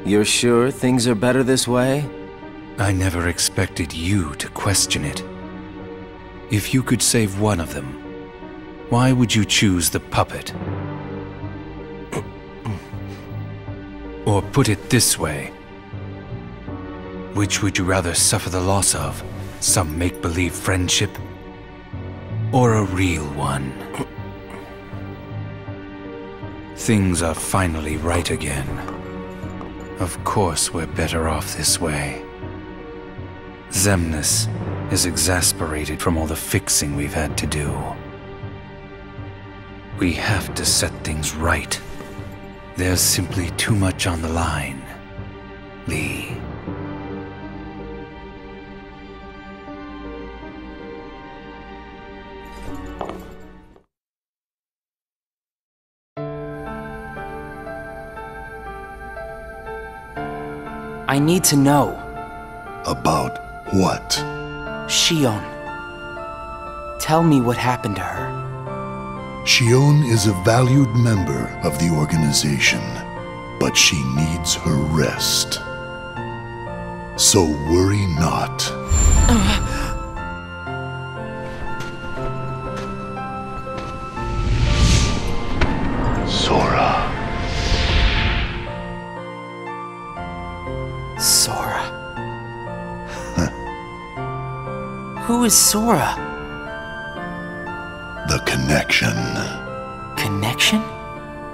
You're sure things are better this way? I never expected you to question it. If you could save one of them, why would you choose the puppet? Or put it this way, which would you rather suffer the loss of? Some make-believe friendship? Or a real one? Things are finally right again. Of course we're better off this way. Xemnas is exasperated from all the fixing we've had to do. We have to set things right. There's simply too much on the line, Lee. I need to know. About what? Xion. Tell me what happened to her. Xion is a valued member of the organization, but she needs her rest. So worry not. Sora. Sora. Who is Sora? The connection. Connection?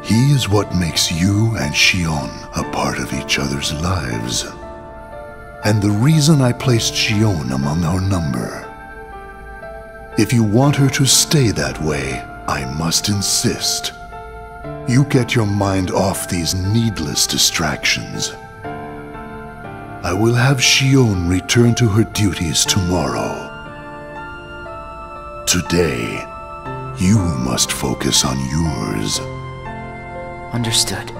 He is what makes you and Xion a part of each other's lives. And the reason I placed Xion among our number. If you want her to stay that way, I must insist. You get your mind off these needless distractions. I will have Xion return to her duties tomorrow. Today, you must focus on yours. Understood.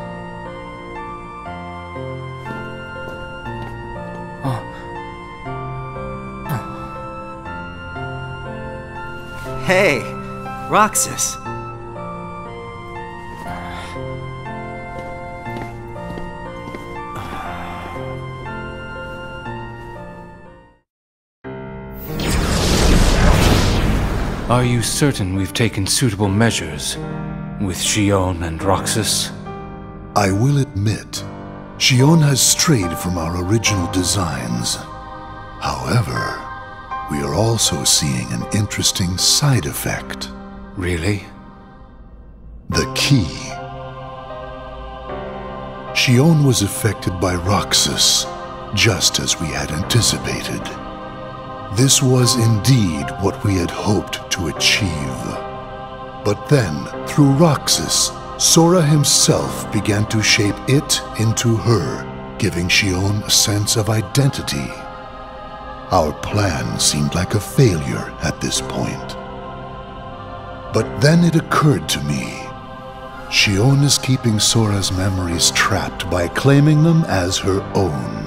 Hey, Roxas. Are you certain we've taken suitable measures with Xion and Roxas? I will admit, Xion has strayed from our original designs. However, we are also seeing an interesting side effect. Really? The key. Xion was affected by Roxas, just as we had anticipated. This was indeed what we had hoped to achieve. But then, through Roxas, Sora himself began to shape it into her, giving Xion a sense of identity. Our plan seemed like a failure at this point. But then it occurred to me, Xion is keeping Sora's memories trapped by claiming them as her own.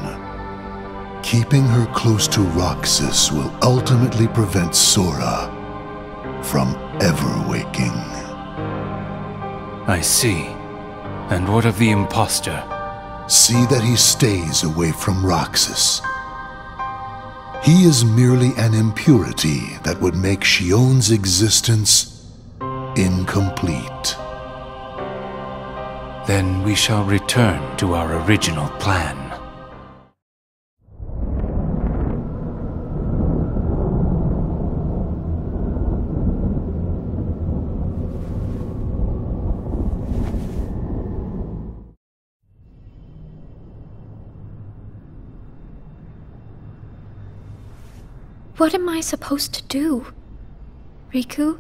Keeping her close to Roxas will ultimately prevent Sora from ever waking. I see. And what of the imposter? See that he stays away from Roxas. He is merely an impurity that would make Xion's existence incomplete. Then we shall return to our original plan. What am I supposed to do, Riku?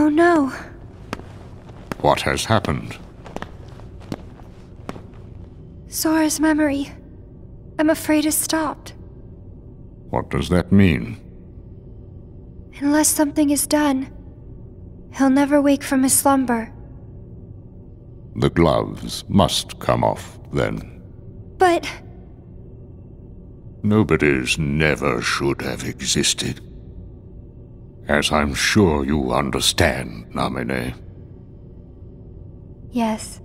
Oh no. What has happened? Sora's memory. I'm afraid it's stopped. What does that mean? Unless something is done, he'll never wake from his slumber. The gloves must come off, then. But... Nobody's never should have existed. As I'm sure you understand, Namine. yes.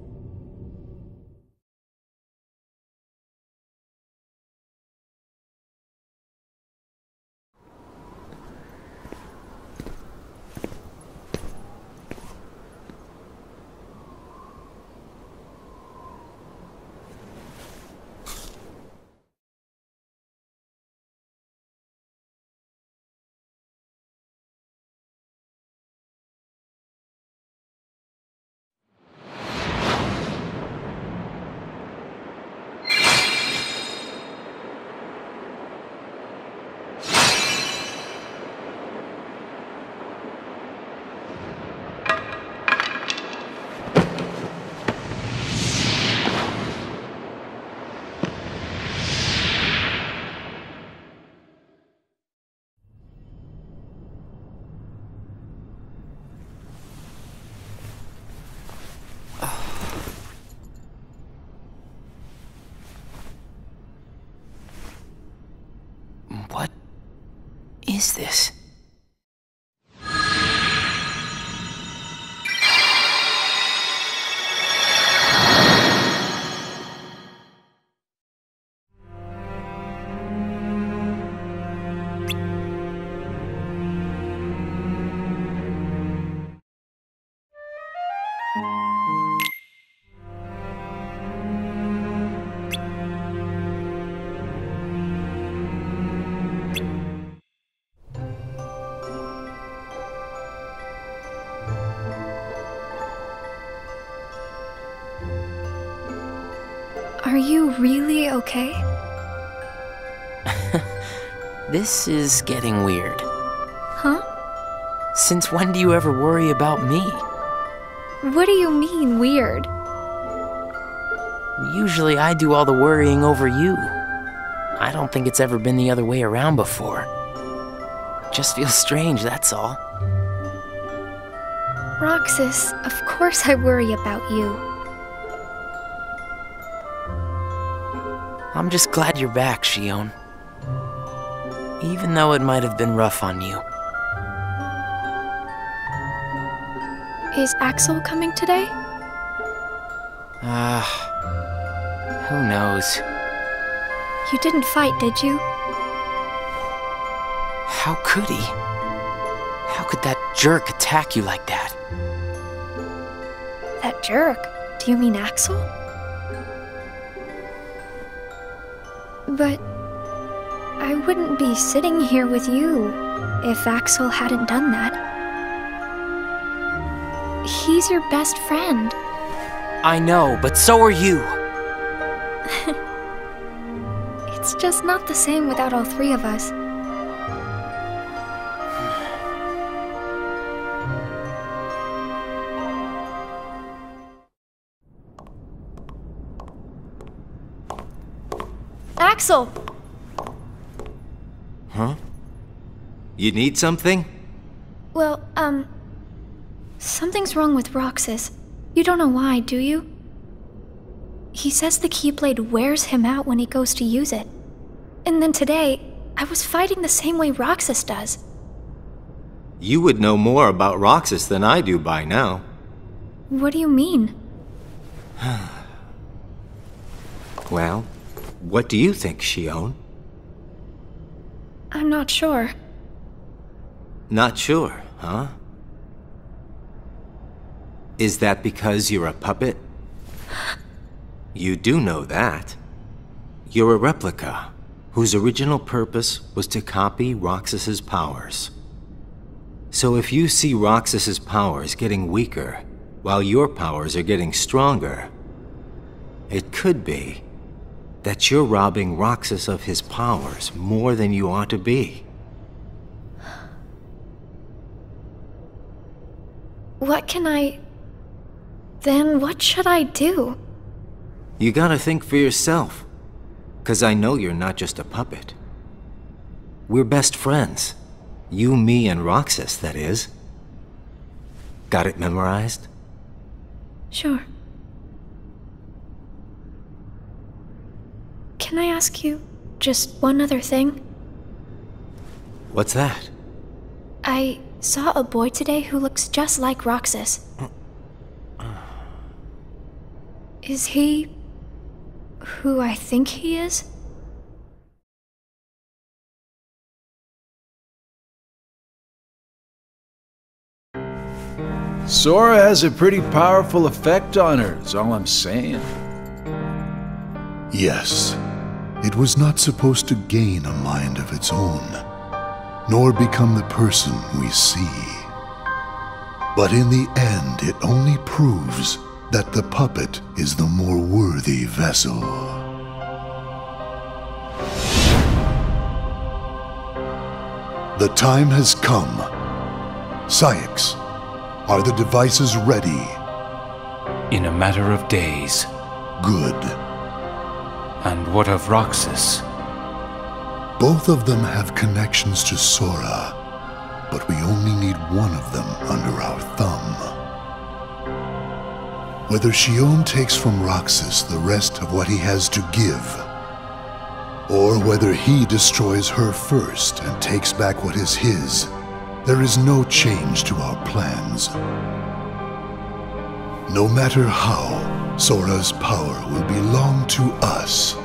What is this? Are you really okay? This is getting weird. Huh? Since when do you ever worry about me? What do you mean, weird? Usually I do all the worrying over you. I don't think it's ever been the other way around before. Just feels strange, that's all. Roxas, of course I worry about you. I'm just glad you're back, Shion. Even though it might have been rough on you. Is Axel coming today? Who knows? You didn't fight, did you? How could he? How could that jerk attack you like that? That jerk? Do you mean Axel? But I wouldn't be sitting here with you if Axel hadn't done that. He's your best friend. I know, but so are you. It's just not the same without all three of us. Axel! Huh? You need something? Well, something's wrong with Roxas. You don't know why, do you? He says the Keyblade wears him out when he goes to use it. And then today, I was fighting the same way Roxas does. You would know more about Roxas than I do by now. What do you mean? Well, what do you think, Shion? I'm not sure. Not sure, huh? Is that because you're a puppet? You do know that. You're a replica, whose original purpose was to copy Roxas's powers. So if you see Roxas's powers getting weaker, while your powers are getting stronger, it could be that you're robbing Roxas of his powers more than you ought to be. Then what should I do? You gotta think for yourself. 'Cause I know you're not just a puppet. We're best friends. You, me, and Roxas, that is. Got it memorized? Sure. Can I ask you just one other thing? What's that? I saw a boy today who looks just like Roxas. Is he who I think he is? Sora has a pretty powerful effect on her, is all I'm saying. Yes, it was not supposed to gain a mind of its own, nor become the person we see. But in the end, it only proves that the puppet is the more worthy vessel. The time has come. Syx, are the devices ready? In a matter of days. Good. And what of Roxas? Both of them have connections to Sora, but we only need one of them under our thumb. Whether Xion takes from Roxas the rest of what he has to give, or whether he destroys her first and takes back what is his, there is no change to our plans. No matter how, Sora's power will belong to us.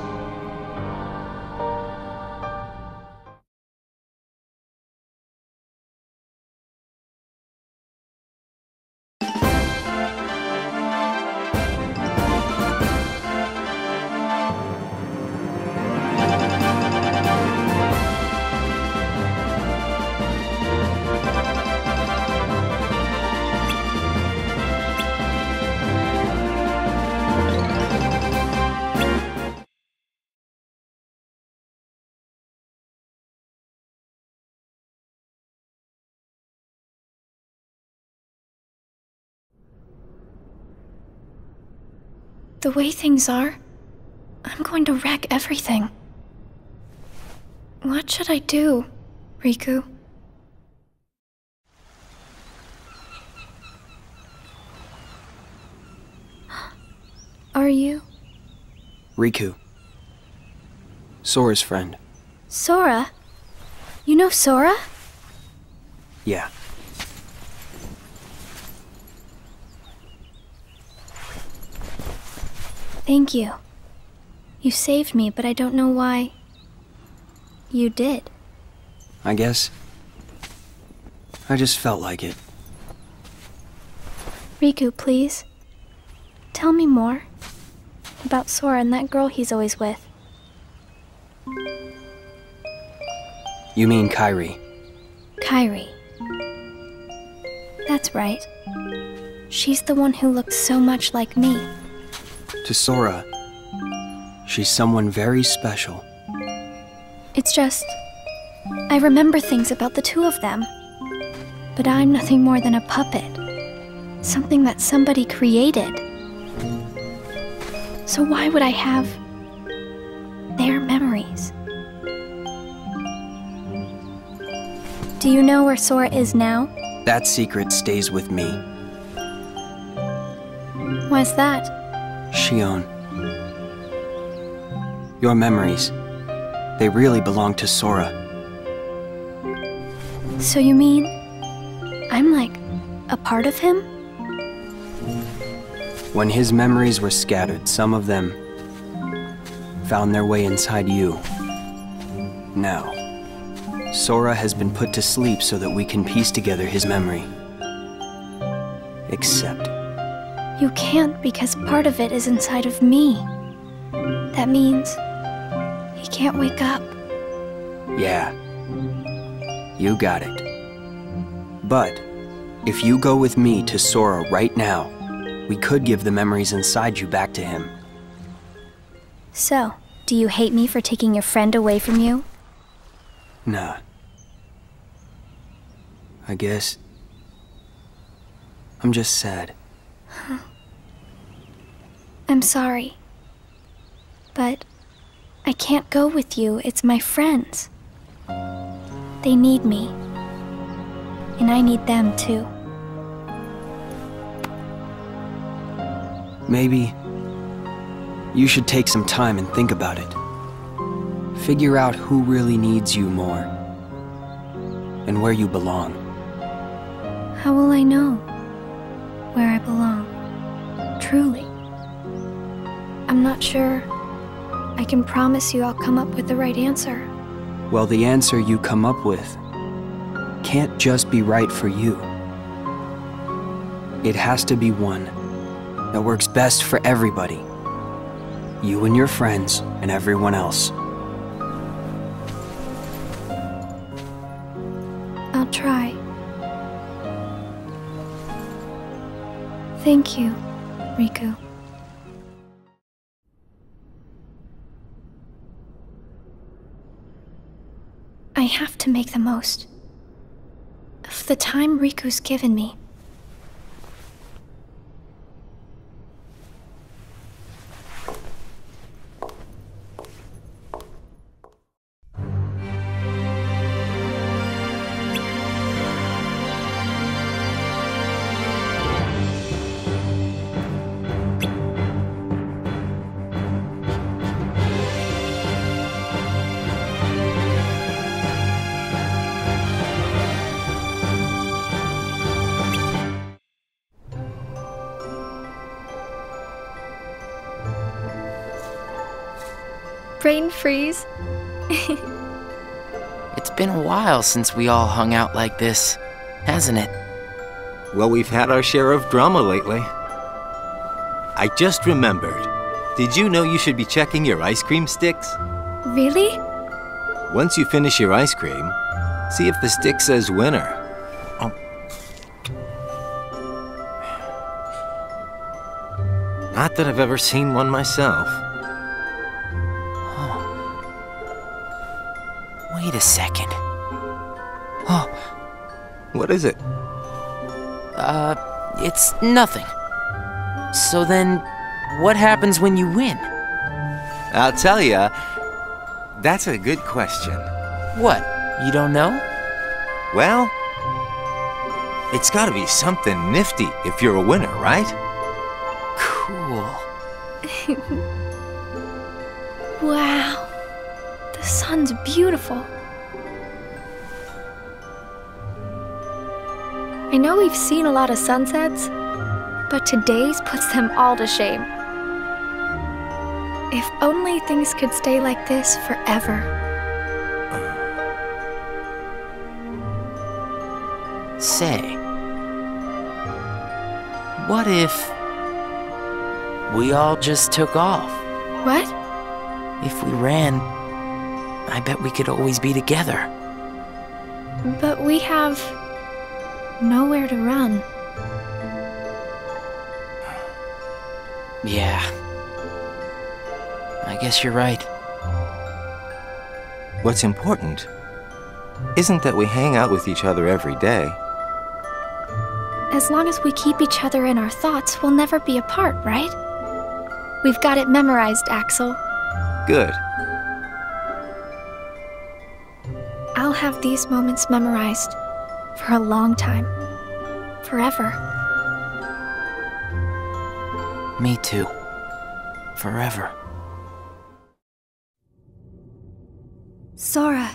The way things are, I'm going to wreck everything. What should I do, Riku? Are you? Riku. Sora's friend. Sora? You know Sora? Yeah. Thank you. You saved me, but I don't know why you did. I guess I just felt like it. Riku, please. Tell me more about Sora and that girl he's always with. You mean Kairi? Kairi. That's right. She's the one who looks so much like me. To Sora, she's someone very special. It's just, I remember things about the two of them. But I'm nothing more than a puppet. Something that somebody created. So why would I have their memories? Do you know where Sora is now? That secret stays with me. Why's that? Xion. Your memories, they really belong to Sora. So you mean I'm like a part of him? When his memories were scattered, some of them found their way inside you. Now, Sora has been put to sleep so that we can piece together his memory. Except You can't because part of it is inside of me. That means he can't wake up. yeah, you got it. But if you go with me to Sora right now, we could give the memories inside you back to him. So, do you hate me for taking your friend away from you? Nah. I guess I'm just sad. I'm sorry. But I can't go with you. It's my friends. They need me. And I need them too. Maybe you should take some time and think about it. Figure out who really needs you more. And where you belong. How will I know where I belong? Truly. I'm not sure I can promise you I'll come up with the right answer. Well, the answer you come up with can't just be right for you. It has to be one that works best for everybody. You and your friends and everyone else. I'll try. Thank you, Riku. I have to make the most of the time Riku's given me. Brain freeze. It's been a while since we all hung out like this, hasn't it? Well, we've had our share of drama lately. I just remembered. Did you know you should be checking your ice cream sticks? Really? Once you finish your ice cream, see if the stick says winner. Oh. Not that I've ever seen one myself. Wait a second. Oh. What is it? It's nothing. So then, what happens when you win? I'll tell ya. That's a good question. What? You don't know? Well, it's gotta be something nifty if you're a winner, right? Cool. Wow. The sun's beautiful. I know we've seen a lot of sunsets, but today's puts them all to shame. If only things could stay like this forever. Say, what if we all just took off? What? If we ran, I bet we could always be together. But we have nowhere to run. Yeah. I guess you're right. What's important isn't that we hang out with each other every day. As long as we keep each other in our thoughts, we'll never be apart, right? We've got it memorized, Axel. Good. I'll have these moments memorized for a long time. Forever. Me too. Forever. Sora.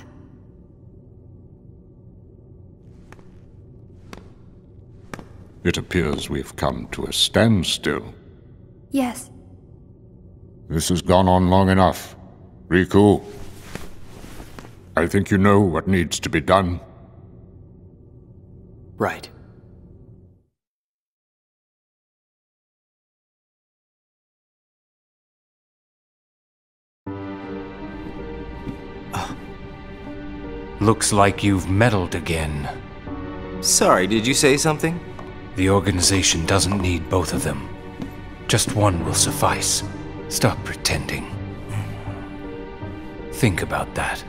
It appears we've come to a standstill. Yes. This has gone on long enough. Riku, I think you know what needs to be done. Right. Looks like you've meddled again. Sorry, did you say something? The organization doesn't need both of them. Just one will suffice. Stop pretending. Think about that.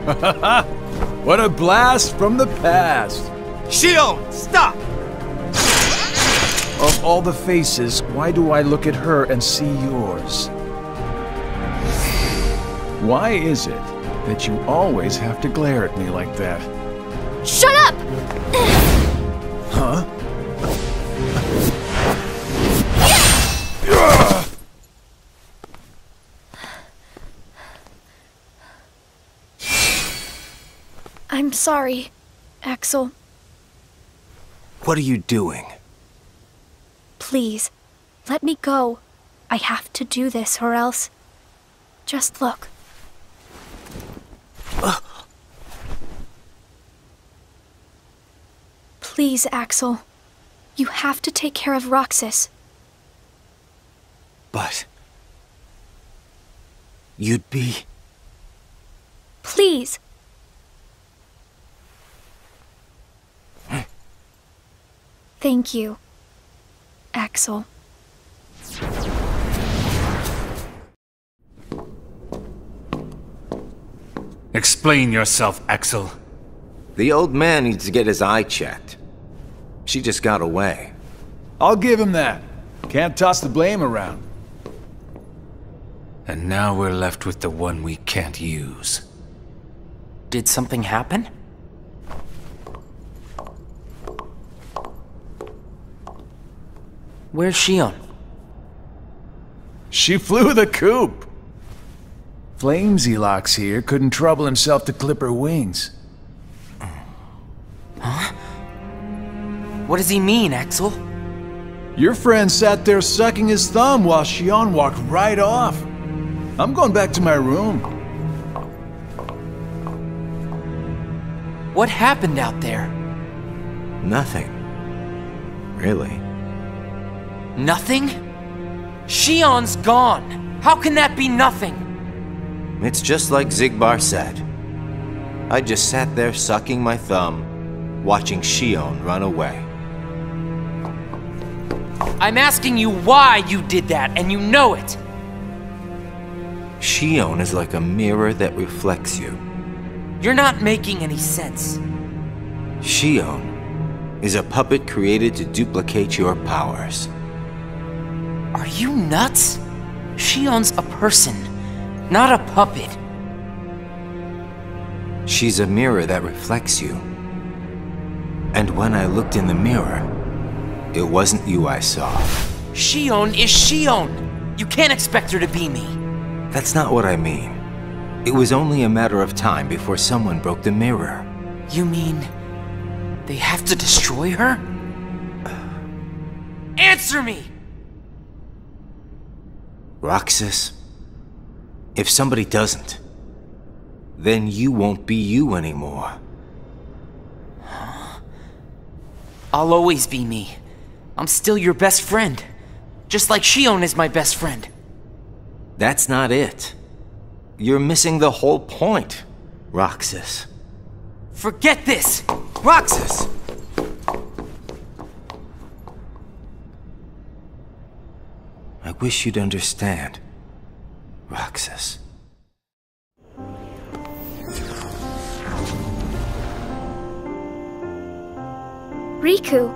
What a blast from the past! Shion, stop! Of all the faces, why do I look at her and see yours? Why is it that you always have to glare at me like that? Shut up! Huh? I'm sorry, Axel. What are you doing? Please, let me go. I have to do this or else... Just look. Please, Axel. You have to take care of Roxas. But... you'd be... Please! Thank you, Axel. Explain yourself, Axel. The old man needs to get his eye checked. She just got away. I'll give him that. Can't toss the blame around. And now we're left with the one we can't use. Did something happen? Where's Shion? She flew the coop. Flamesy Locks here couldn't trouble himself to clip her wings. Huh? What does he mean, Axel? Your friend sat there sucking his thumb while Shion walked right off. I'm going back to my room. What happened out there? Nothing. Really. Nothing? Shion's gone! How can that be nothing? It's just like Zigbar said. I just sat there sucking my thumb, watching Shion run away. I'm asking you why you did that, and you know it! Shion is like a mirror that reflects you. You're not making any sense. Shion is a puppet created to duplicate your powers. Are you nuts? Shion's a person, not a puppet. She's a mirror that reflects you. And when I looked in the mirror, it wasn't you I saw. Shion is Shion! You can't expect her to be me. That's not what I mean. It was only a matter of time before someone broke the mirror. You mean... they have to destroy her? Answer me! Roxas, if somebody doesn't, then you won't be you anymore. I'll always be me. I'm still your best friend. Just like Shion is my best friend. That's not it. You're missing the whole point, Roxas. Forget this! Roxas! I wish you'd understand, Roxas. Riku!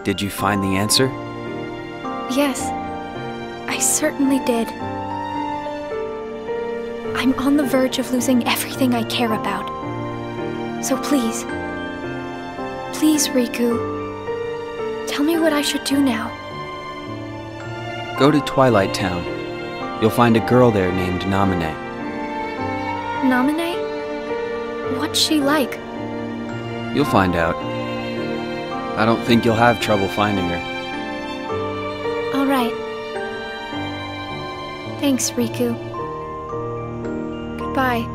Did you find the answer? Yes, I certainly did. I'm on the verge of losing everything I care about. So please, please, Riku, tell me what I should do now. Go to Twilight Town. You'll find a girl there named Namine. Namine? What's she like? You'll find out. I don't think you'll have trouble finding her. All right. Thanks, Riku. Goodbye.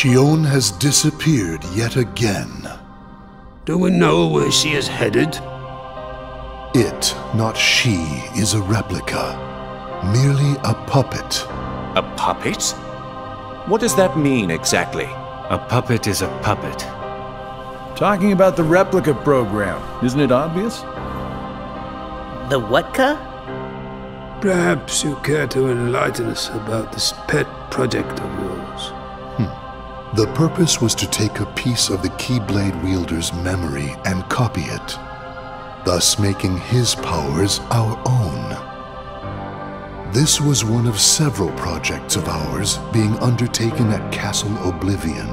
Shion has disappeared yet again. Do we know where she is headed? It, not she, is a replica. Merely a puppet. A puppet? What does that mean exactly? A puppet is a puppet. Talking about the replica program, isn't it obvious? The what-ca? Perhaps you care to enlighten us about this pet project of yours. The purpose was to take a piece of the Keyblade wielder's memory and copy it, thus making his powers our own. This was one of several projects of ours being undertaken at Castle Oblivion.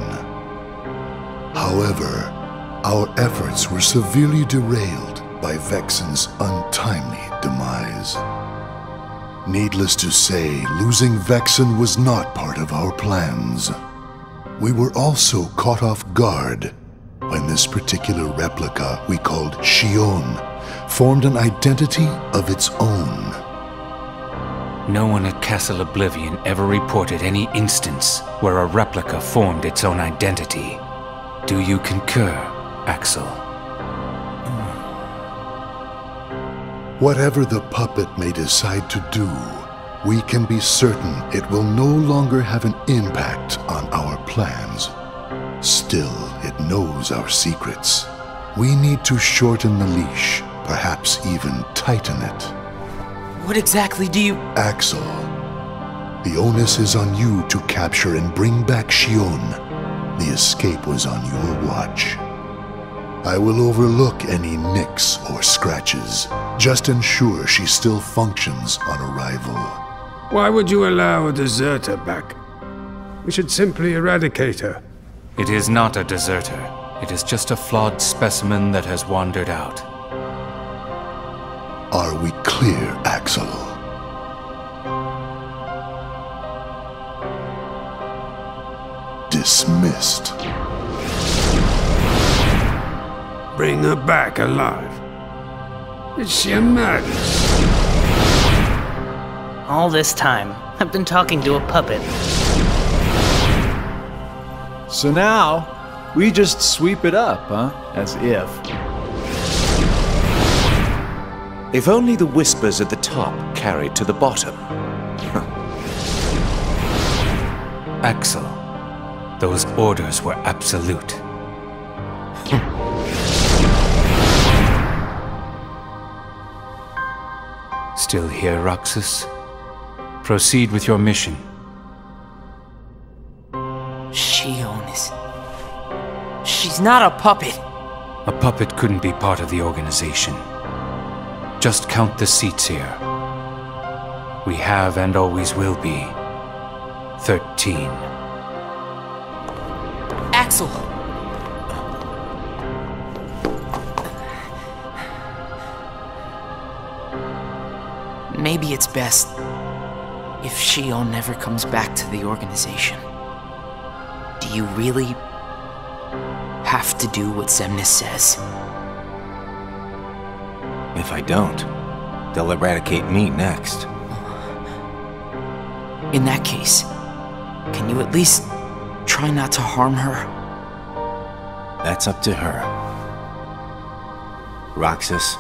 However, our efforts were severely derailed by Vexen's untimely demise. Needless to say, losing Vexen was not part of our plans. We were also caught off guard when this particular replica we called Shion formed an identity of its own. No one at Castle Oblivion ever reported any instance where a replica formed its own identity. Do you concur, Axel? Whatever the puppet may decide to do, we can be certain it will no longer have an impact on our plans. Still, it knows our secrets. We need to shorten the leash, perhaps even tighten it. What exactly do you... Axel, the onus is on you to capture and bring back Shion. The escape was on your watch. I will overlook any nicks or scratches. Just ensure she still functions on arrival. Why would you allow a deserter back? We should simply eradicate her. It is not a deserter. It is just a flawed specimen that has wandered out. Are we clear, Axel? Dismissed. Bring her back alive. Is she a madness? All this time, I've been talking to a puppet. So now, we just sweep it up, huh? As if. If only the whispers at the top carried to the bottom. Axel, those orders were absolute. Still here, Roxas? Proceed with your mission. Shion is... She's not a puppet. A puppet couldn't be part of the organization. Just count the seats here. We have and always will be 13. Axel! Maybe it's best if Shion never comes back to the organization. Do you really have to do what Xemnas says? If I don't, they'll eradicate me next. In that case, can you at least try not to harm her? That's up to her. Roxas,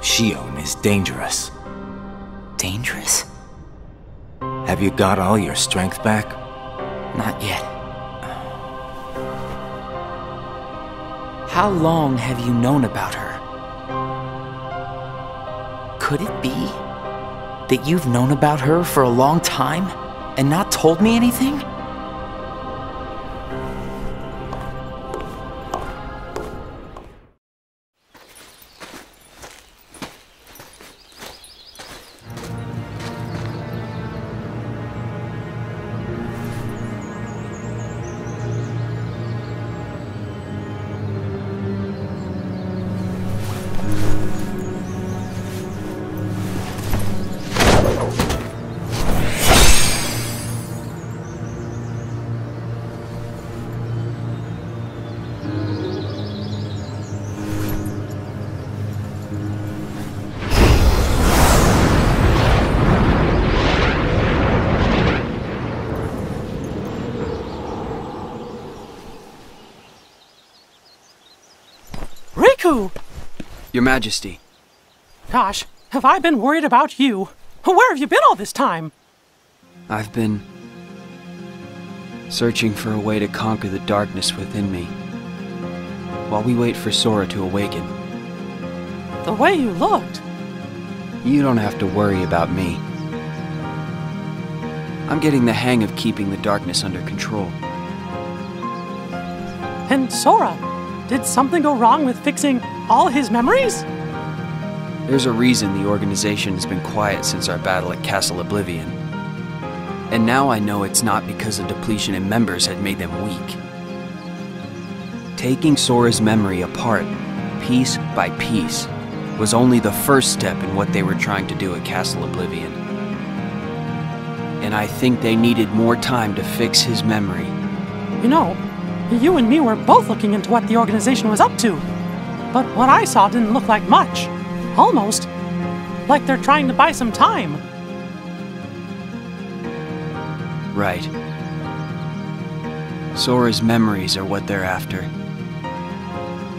Shion is dangerous. Dangerous? Have you got all your strength back? Not yet. How long have you known about her? Could it be that you've known about her for a long time and not told me anything? Riku! Your Majesty. Gosh, have I been worried about you? Where have you been all this time? I've been searching for a way to conquer the darkness within me, while we wait for Sora to awaken. The way you looked. You don't have to worry about me. I'm getting the hang of keeping the darkness under control. And Sora, did something go wrong with fixing all his memories? There's a reason the organization has been quiet since our battle at Castle Oblivion. And now I know it's not because a depletion in members had made them weak. Taking Sora's memory apart, piece by piece, was only the first step in what they were trying to do at Castle Oblivion. And I think they needed more time to fix his memory. You know, you and me were both looking into what the organization was up to. But what I saw didn't look like much. Almost like they're trying to buy some time. Right. Sora's memories are what they're after.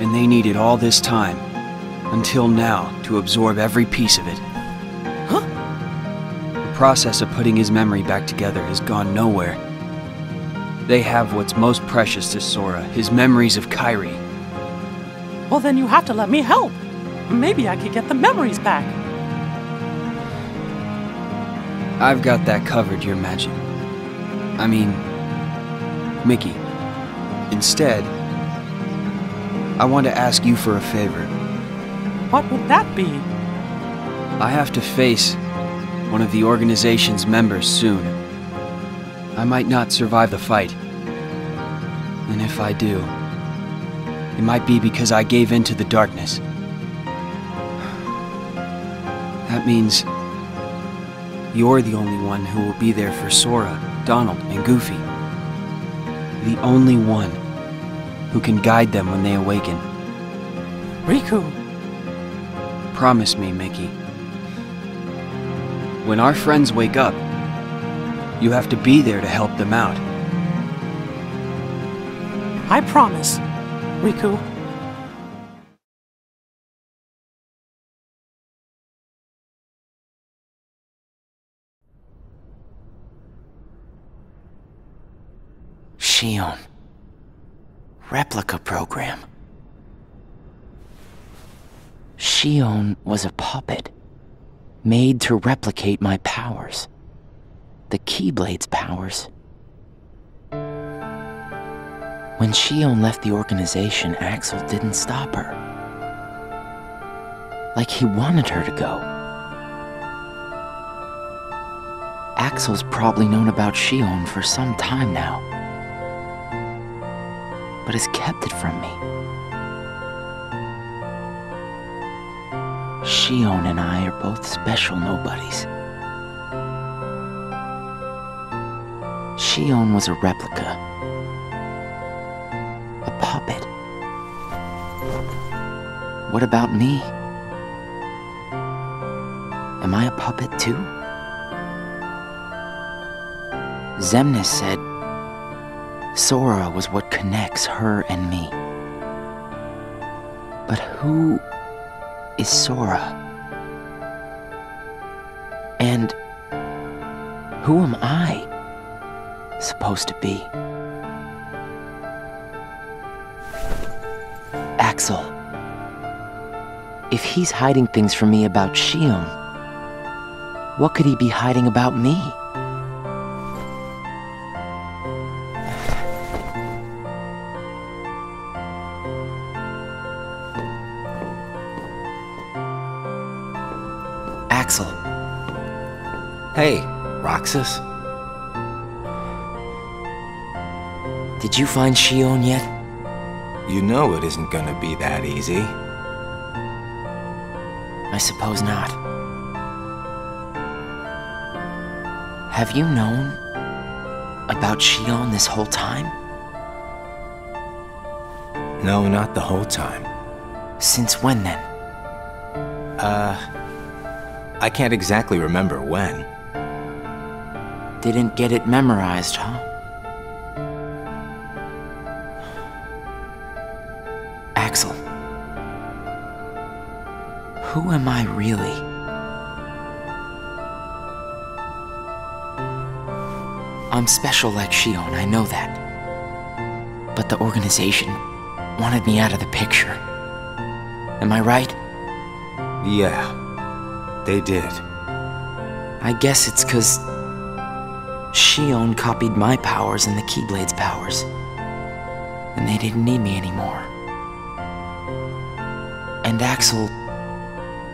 And they needed all this time, until now, to absorb every piece of it. Huh? The process of putting his memory back together has gone nowhere. They have what's most precious to Sora, his memories of Kairi. Well, then you have to let me help. Maybe I could get the memories back. I've got that covered, Your Majesty. I mean, Mickey. Instead, I want to ask you for a favor. What would that be? I have to face one of the organization's members soon. I might not survive the fight. And if I do, it might be because I gave in to the darkness. That means you're the only one who will be there for Sora, Donald, and Goofy. The only one who can guide them when they awaken. Riku! Promise me, Mickey. When our friends wake up, you have to be there to help them out. I promise, Riku. Shion. Replica program. Shion was a puppet, made to replicate my powers. The Keyblade's powers. When Shion left the organization, Axel didn't stop her. Like he wanted her to go. Axel's probably known about Shion for some time now, but has kept it from me. Shion and I are both special nobodies. Shion was a replica. A puppet. What about me? Am I a puppet too? Xemnas said Sora was what connects her and me. But who is Sora? And who am I supposed to be? Axel. If he's hiding things from me about Shion, what could he be hiding about me? Axel. Hey, Roxas. Did you find Shion yet? You know it isn't gonna be that easy. I suppose not. Have you known about Shion this whole time? No, not the whole time. Since when then? I can't exactly remember when. Didn't get it memorized, huh? Axel, Who am I really? I'm special like Shion, I know that. But the organization wanted me out of the picture. Am I right? Yeah, they did. I guess it's 'cause Shion copied my powers and the Keyblade's powers. And they didn't need me anymore. And Axel,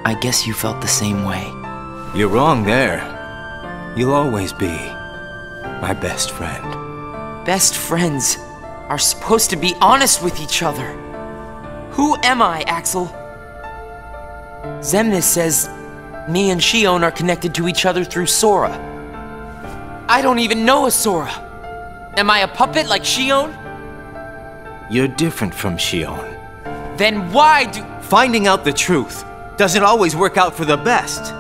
I guess you felt the same way. You're wrong there. You'll always be my best friend. Best friends are supposed to be honest with each other. Who am I, Axel? Xemnas says me and Shion are connected to each other through Sora. I don't even know a Sora. Am I a puppet like Shion? You're different from Shion. Then why do... Finding out the truth doesn't always work out for the best.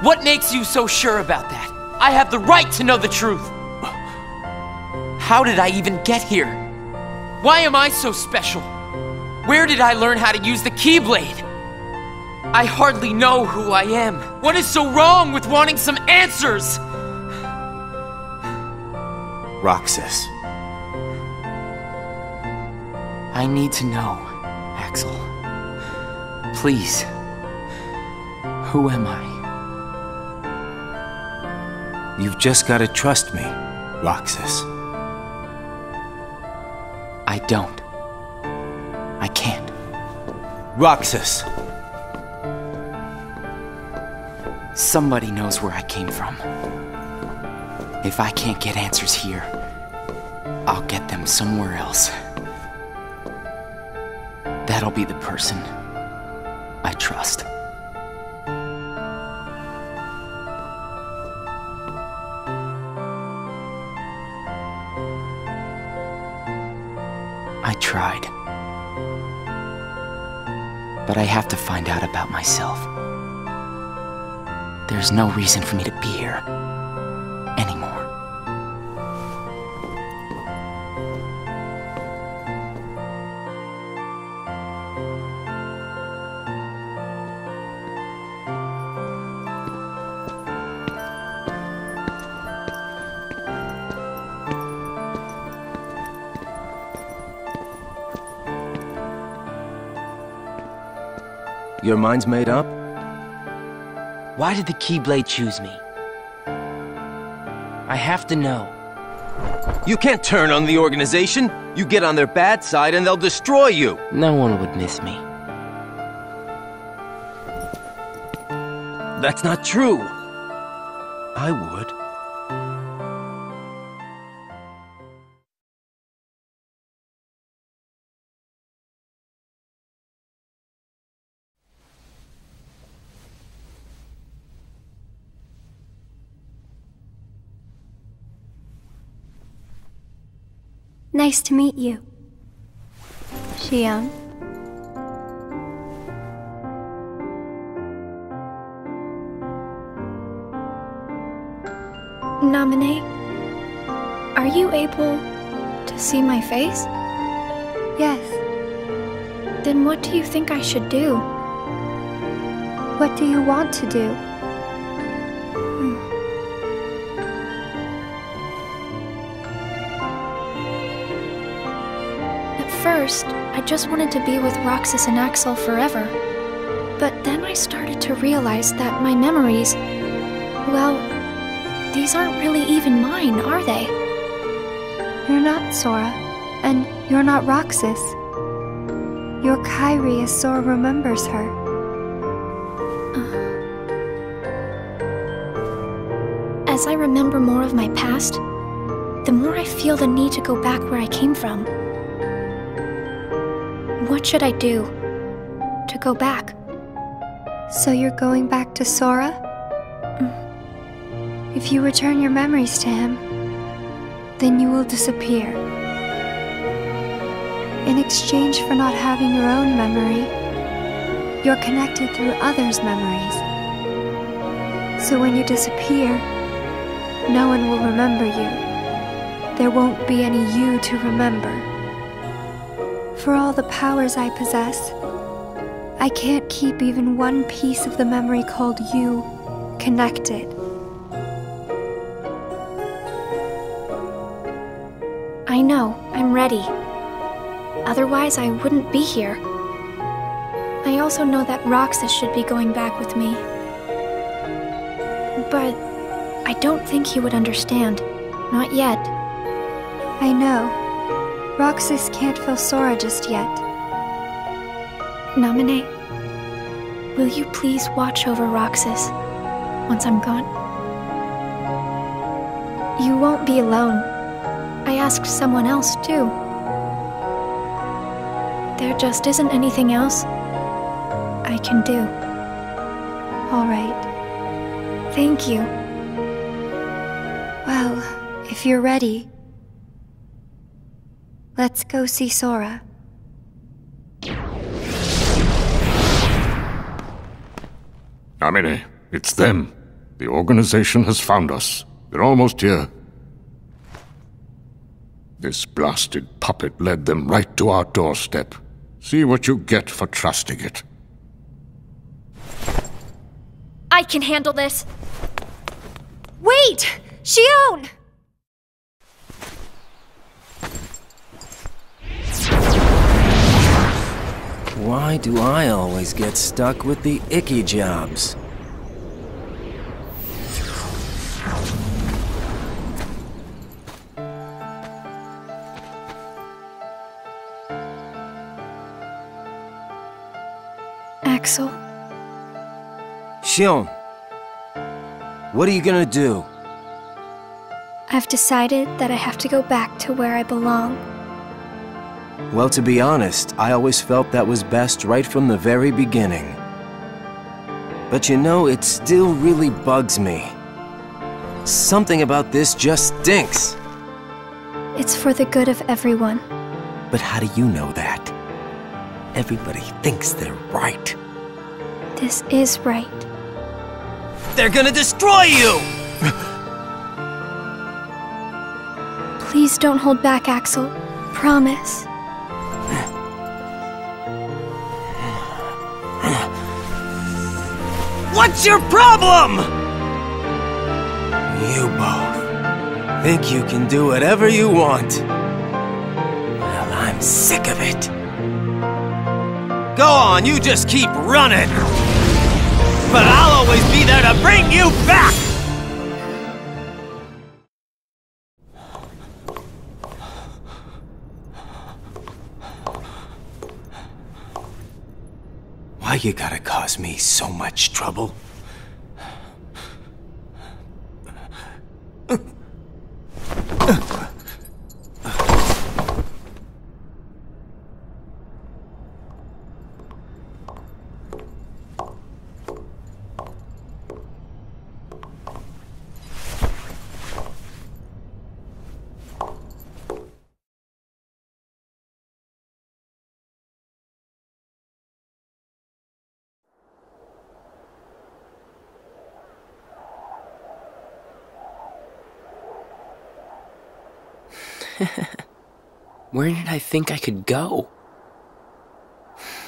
What makes you so sure about that? I have the right to know the truth. How did I even get here? Why am I so special? Where did I learn how to use the Keyblade? I hardly know who I am. What is so wrong with wanting some answers? Roxas. I need to know, Axel. Please. Who am I? You've just got to trust me, Roxas. I don't. I can't. Roxas! Somebody knows where I came from. If I can't get answers here, I'll get them somewhere else. That'll be the person I trust. I tried. But I have to find out about myself. There's no reason for me to be here anymore. Your mind's made up? Why did the Keyblade choose me? I have to know. You can't turn on the organization. You get on their bad side and they'll destroy you. No one would miss me. That's not true. I would. Nice to meet you, Shion. Namine, are you able to see my face? Yes. Then what do you think I should do? What do you want to do? First, I just wanted to be with Roxas and Axel forever. But then I started to realize that my memories, well, these aren't really even mine, are they? You're not Sora, and you're not Roxas. You're Kairi as Sora remembers her. As I remember more of my past, the more I feel the need to go back where I came from. What should I do to go back? So you're going back to Sora? If you return your memories to him, then you will disappear. In exchange for not having your own memory, you're connected through others' memories. So when you disappear, no one will remember you. There won't be any you to remember. For all the powers I possess, I can't keep even one piece of the memory called you connected. I know, I'm ready. Otherwise, I wouldn't be here. I also know that Roxas should be going back with me. But I don't think he would understand. Not yet. I know. Roxas can't feel Sora just yet. Namine, will you please watch over Roxas once I'm gone? You won't be alone. I asked someone else, too. There just isn't anything else I can do. All right. Thank you. Well, if you're ready, let's go see Sora. Amine, it's them. The organization has found us. They're almost here. This blasted puppet led them right to our doorstep. See what you get for trusting it. I can handle this. Wait! Shion! Why do I always get stuck with the icky jobs? Axel? Shion, what are you gonna do? I've decided that I have to go back to where I belong. Well, to be honest, I always felt that was best right from the very beginning. But you know, it still really bugs me. Something about this just stinks. It's for the good of everyone. But how do you know that? Everybody thinks they're right. This is right. They're gonna destroy you! Please don't hold back, Axel. Promise. What's your problem? You both think you can do whatever you want. Well, I'm sick of it. Go on, you just keep running. But I'll always be there to bring you back! Why you gotta cause me so much trouble? Where did I think I could go?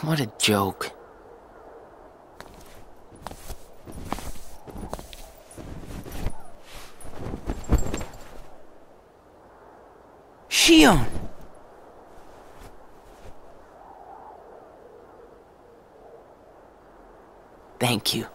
What a joke. Shion! Thank you.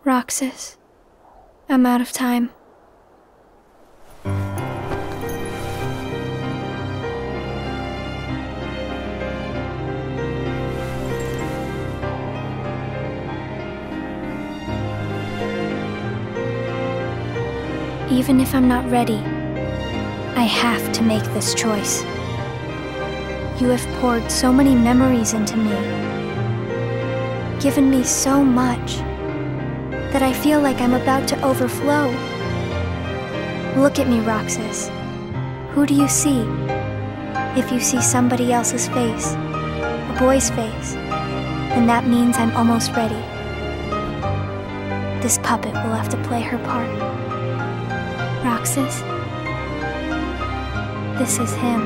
Roxas, I'm out of time. Even if I'm not ready, I have to make this choice. You have poured so many memories into me, given me so much, that I feel like I'm about to overflow. Look at me, Roxas. Who do you see? If you see somebody else's face, a boy's face, and that means I'm almost ready. This puppet will have to play her part. Roxas, this is him.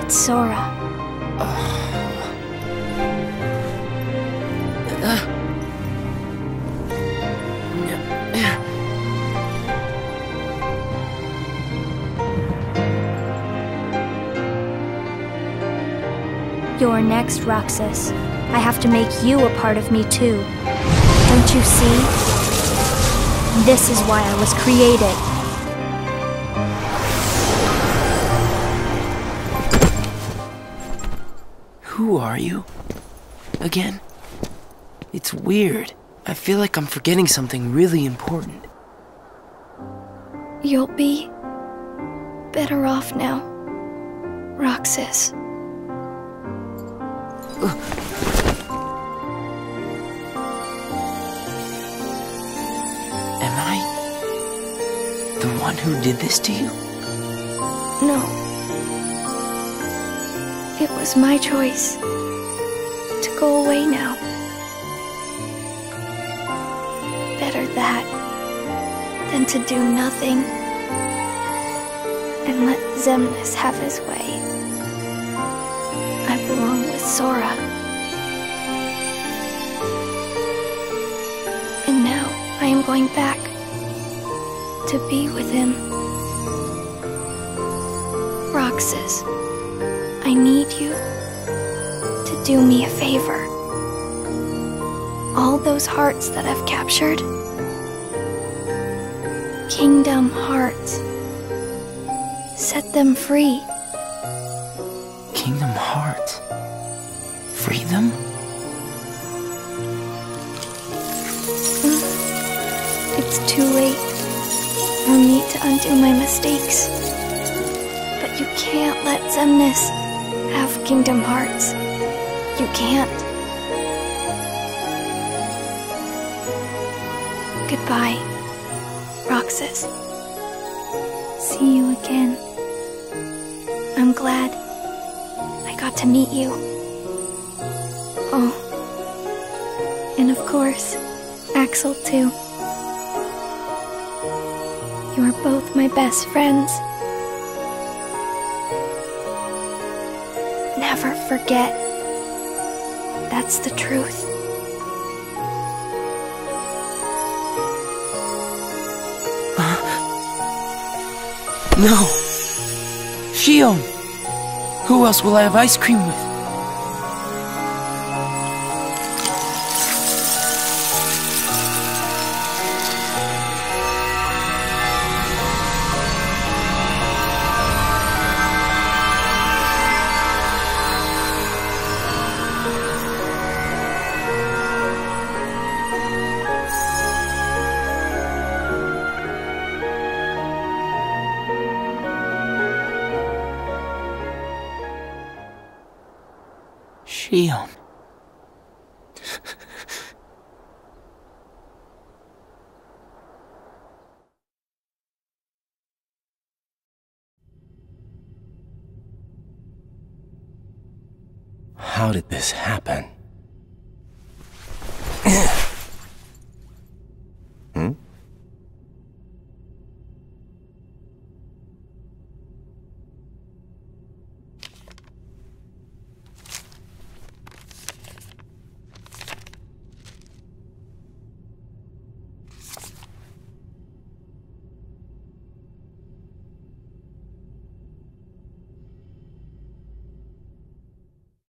It's Sora. You're next, Roxas. I have to make you a part of me too. Don't you see? This is why I was created. Who are you? Again? It's weird. I feel like I'm forgetting something really important. You'll be better off now, Roxas. Am I the one who did this to you? No. It was my choice to go away now. Better that than to do nothing and let Xemnas have his way. I belong with Sora. And now I am going back to be with him. Roxas, I need you to do me a favor. All those hearts that I've captured, Kingdom Hearts, set them free. Kingdom Hearts? Free them? It's too late. No need to undo my mistakes. But you can't let Xemnas have Kingdom Hearts. You can't. Goodbye, Roxas. See you again. I'm glad I got to meet you. Oh, and of course, Axel too. You are both my best friends. Never forget. That's the truth. No! Shion! Who else will I have ice cream with? Shion. How did this happen?